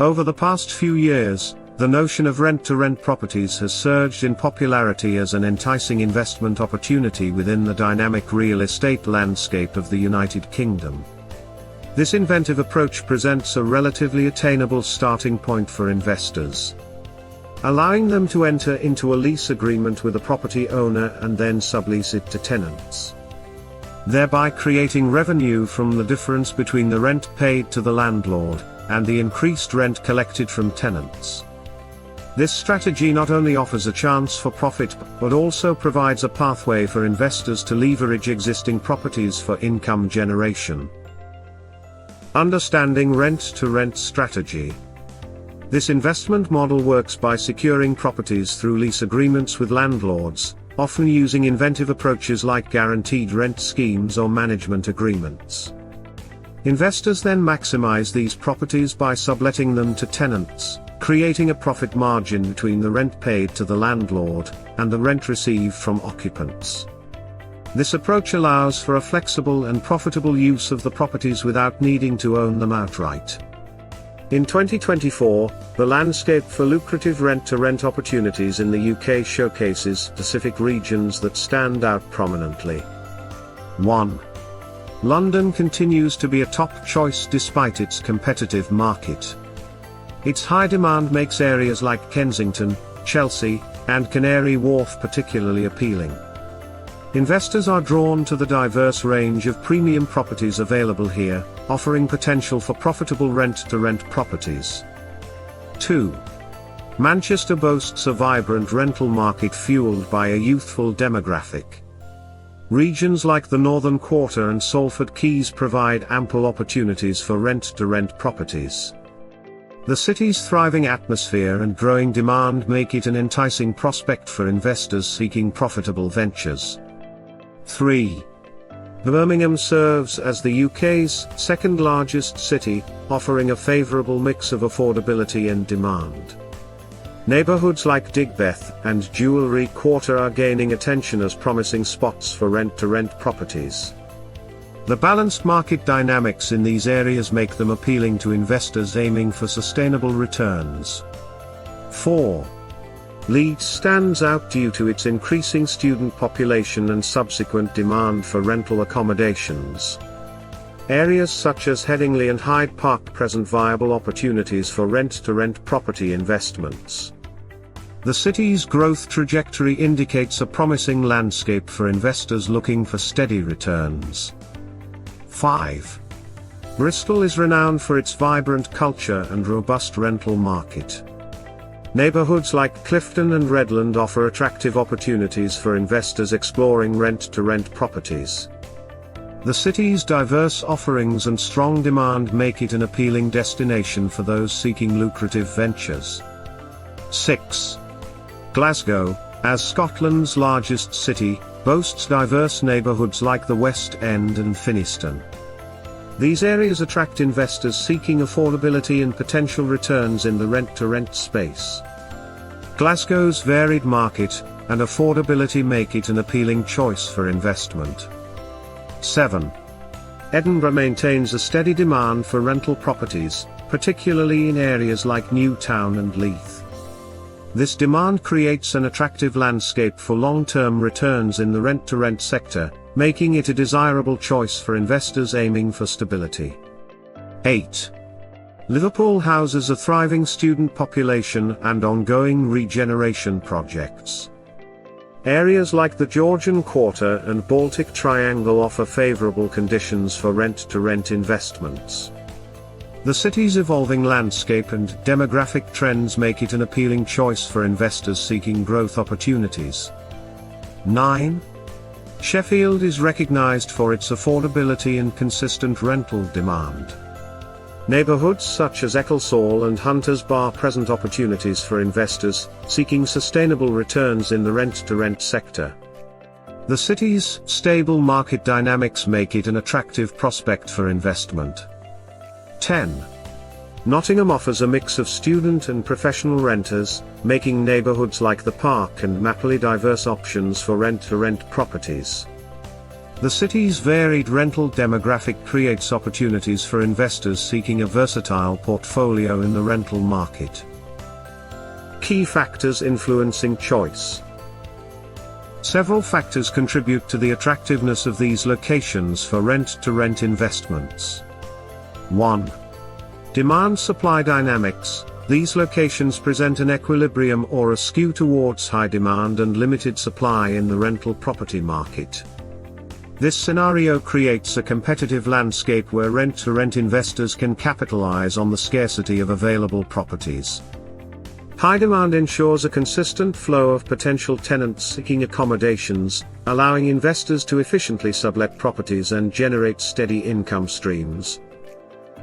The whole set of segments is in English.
Over the past few years, the notion of rent-to-rent properties has surged in popularity as an enticing investment opportunity within the dynamic real estate landscape of the United Kingdom. This inventive approach presents a relatively attainable starting point for investors, allowing them to enter into a lease agreement with a property owner and then sublease it to tenants, thereby creating revenue from the difference between the rent paid to the landlord and the increased rent collected from tenants. This strategy not only offers a chance for profit but also provides a pathway for investors to leverage existing properties for income generation. Understanding rent-to-rent strategy. This investment model works by securing properties through lease agreements with landlords, often using inventive approaches like guaranteed rent schemes or management agreements. Investors then maximize these properties by subletting them to tenants, creating a profit margin between the rent paid to the landlord and the rent received from occupants. This approach allows for a flexible and profitable use of the properties without needing to own them outright. In 2024, the landscape for lucrative rent-to-rent opportunities in the UK showcases specific regions that stand out prominently. 1. London continues to be a top choice despite its competitive market. Its high demand makes areas like Kensington, Chelsea, and Canary Wharf particularly appealing. Investors are drawn to the diverse range of premium properties available here, offering potential for profitable rent-to-rent properties. 2. Manchester boasts a vibrant rental market fueled by a youthful demographic. Regions like the Northern Quarter and Salford Quays provide ample opportunities for rent-to-rent properties. The city's thriving atmosphere and growing demand make it an enticing prospect for investors seeking profitable ventures. 3. Birmingham serves as the UK's second largest city, offering a favourable mix of affordability and demand. Neighbourhoods like Digbeth and Jewellery Quarter are gaining attention as promising spots for rent-to-rent properties. The balanced market dynamics in these areas make them appealing to investors aiming for sustainable returns. 4. Leeds stands out due to its increasing student population and subsequent demand for rental accommodations. Areas such as Headingley and Hyde Park present viable opportunities for rent-to-rent property investments. The city's growth trajectory indicates a promising landscape for investors looking for steady returns. 5. Bristol is renowned for its vibrant culture and robust rental market. Neighbourhoods like Clifton and Redland offer attractive opportunities for investors exploring rent-to-rent properties. The city's diverse offerings and strong demand make it an appealing destination for those seeking lucrative ventures. 6. Glasgow, as Scotland's largest city, boasts diverse neighbourhoods like the West End and Finnieston. These areas attract investors seeking affordability and potential returns in the rent-to-rent space. Glasgow's varied market and affordability make it an appealing choice for investment. 7. Edinburgh maintains a steady demand for rental properties, particularly in areas like Newtown and Leith. This demand creates an attractive landscape for long-term returns in the rent-to-rent sector, making it a desirable choice for investors aiming for stability. 8. Liverpool houses a thriving student population and ongoing regeneration projects. Areas like the Georgian Quarter and Baltic Triangle offer favourable conditions for rent-to-rent investments. The city's evolving landscape and demographic trends make it an appealing choice for investors seeking growth opportunities. 9. Sheffield is recognised for its affordability and consistent rental demand. Neighbourhoods such as Ecclesall and Hunters Bar present opportunities for investors seeking sustainable returns in the rent-to-rent sector. The city's stable market dynamics make it an attractive prospect for investment. 10. Nottingham offers a mix of student and professional renters, making neighbourhoods like the Park and Mapley diverse options for rent-to-rent properties. The city's varied rental demographic creates opportunities for investors seeking a versatile portfolio in the rental market. Key factors influencing choice. Several factors contribute to the attractiveness of these locations for rent-to-rent investments. 1. Demand-supply dynamics. These locations present an equilibrium or a skew towards high demand and limited supply in the rental property market. This scenario creates a competitive landscape where rent-to-rent investors can capitalize on the scarcity of available properties. High demand ensures a consistent flow of potential tenants seeking accommodations, allowing investors to efficiently sublet properties and generate steady income streams.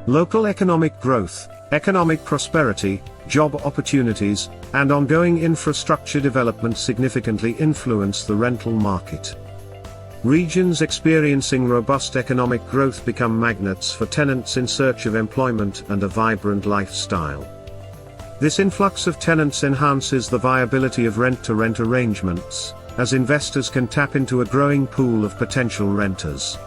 Local economic growth, economic prosperity, job opportunities, and ongoing infrastructure development significantly influence the rental market. Regions experiencing robust economic growth become magnets for tenants in search of employment and a vibrant lifestyle. This influx of tenants enhances the viability of rent-to-rent arrangements, as investors can tap into a growing pool of potential renters.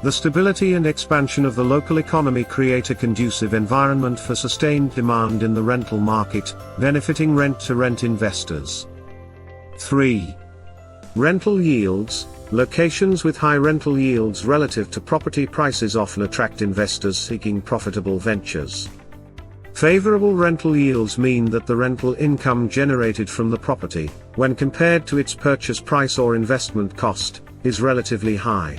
The stability and expansion of the local economy create a conducive environment for sustained demand in the rental market, benefiting rent-to-rent investors. 3. Rental yields. Locations with high rental yields relative to property prices often attract investors seeking profitable ventures. Favorable rental yields mean that the rental income generated from the property, when compared to its purchase price or investment cost, is relatively high.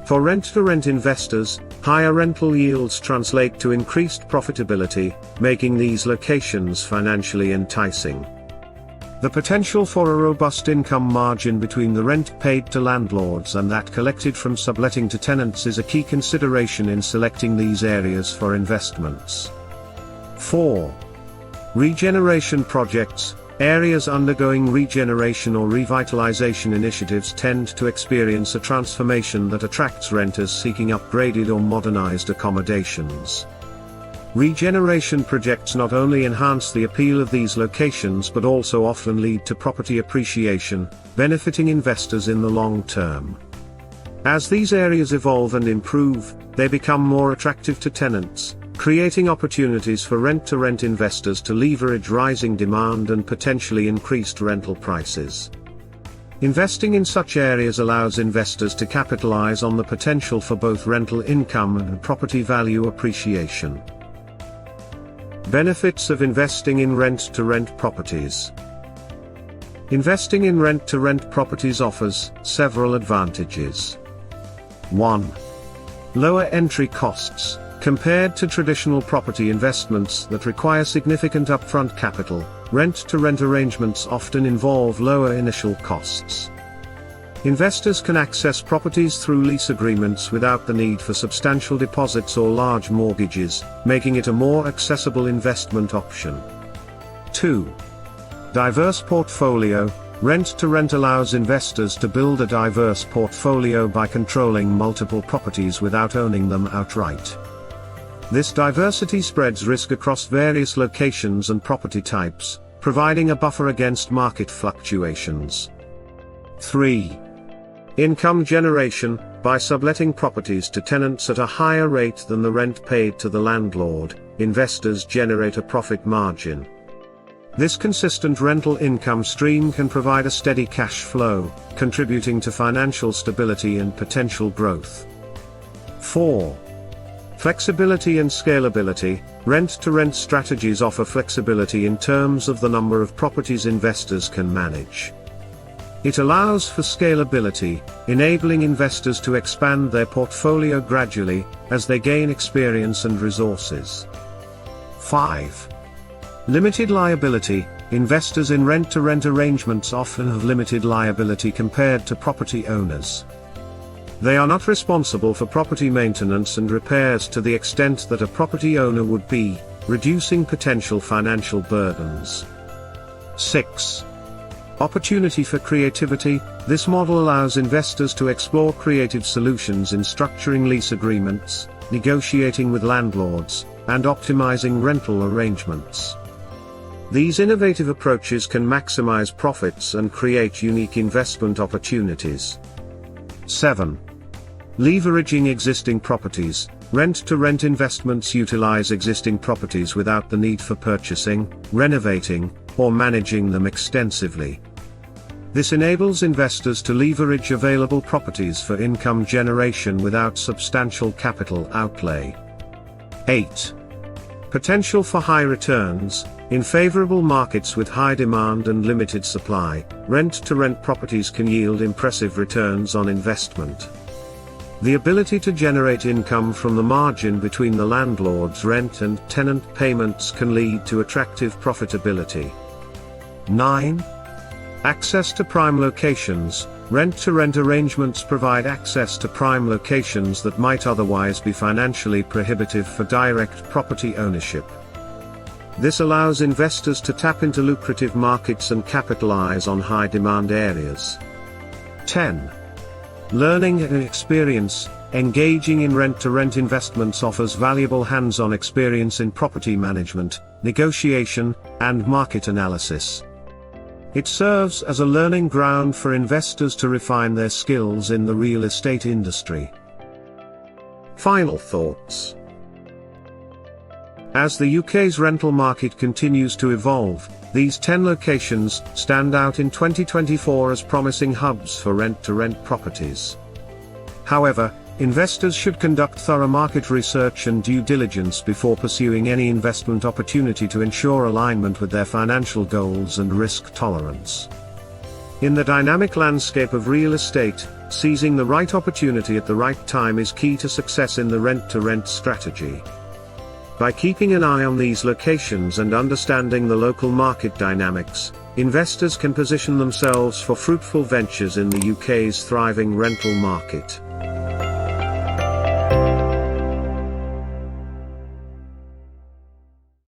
For rent-to-rent investors, higher rental yields translate to increased profitability, making these locations financially enticing. The potential for a robust income margin between the rent paid to landlords and that collected from subletting to tenants is a key consideration in selecting these areas for investments. 4. Regeneration projects. Areas undergoing regeneration or revitalization initiatives tend to experience a transformation that attracts renters seeking upgraded or modernized accommodations. Regeneration projects not only enhance the appeal of these locations but also often lead to property appreciation, benefiting investors in the long term. As these areas evolve and improve, they become more attractive to tenants, creating opportunities for rent-to-rent investors to leverage rising demand and potentially increased rental prices. Investing in such areas allows investors to capitalize on the potential for both rental income and property value appreciation. Benefits of investing in rent-to-rent properties. Investing in rent-to-rent properties offers several advantages. 1. Lower entry costs. Compared to traditional property investments that require significant upfront capital, rent-to-rent arrangements often involve lower initial costs. Investors can access properties through lease agreements without the need for substantial deposits or large mortgages, making it a more accessible investment option. 2. Diverse portfolio. Rent-to-rent allows investors to build a diverse portfolio by controlling multiple properties without owning them outright. This diversity spreads risk across various locations and property types, providing a buffer against market fluctuations. 3. Income generation. By subletting properties to tenants at a higher rate than the rent paid to the landlord, investors generate a profit margin. This consistent rental income stream can provide a steady cash flow, contributing to financial stability and potential growth. 4. Flexibility and scalability. Rent-to-rent strategies offer flexibility in terms of the number of properties investors can manage. It allows for scalability, enabling investors to expand their portfolio gradually, as they gain experience and resources. 5. Limited liability. Investors in rent-to-rent arrangements often have limited liability compared to property owners. They are not responsible for property maintenance and repairs to the extent that a property owner would be, reducing potential financial burdens. 6. Opportunity for creativity. This model allows investors to explore creative solutions in structuring lease agreements, negotiating with landlords, and optimizing rental arrangements. These innovative approaches can maximize profits and create unique investment opportunities. 7. Leveraging existing properties. Rent-to-rent investments utilize existing properties without the need for purchasing, renovating, or managing them extensively. This enables investors to leverage available properties for income generation without substantial capital outlay. 8. Potential for high returns. In favorable markets with high demand and limited supply, rent-to-rent properties can yield impressive returns on investment. The ability to generate income from the margin between the landlord's rent and tenant payments can lead to attractive profitability. 9. Access to prime locations. Rent-to-rent arrangements provide access to prime locations that might otherwise be financially prohibitive for direct property ownership. This allows investors to tap into lucrative markets and capitalize on high-demand areas. 10. Learning and experience. Engaging in rent-to-rent investments offers valuable hands-on experience in property management, negotiation, and market analysis. It serves as a learning ground for investors to refine their skills in the real estate industry. Final thoughts. As the UK's rental market continues to evolve, these 10 locations stand out in 2024 as promising hubs for rent-to-rent properties. However, investors should conduct thorough market research and due diligence before pursuing any investment opportunity to ensure alignment with their financial goals and risk tolerance. In the dynamic landscape of real estate, seizing the right opportunity at the right time is key to success in the rent-to-rent strategy. By keeping an eye on these locations and understanding the local market dynamics, investors can position themselves for fruitful ventures in the UK's thriving rental market.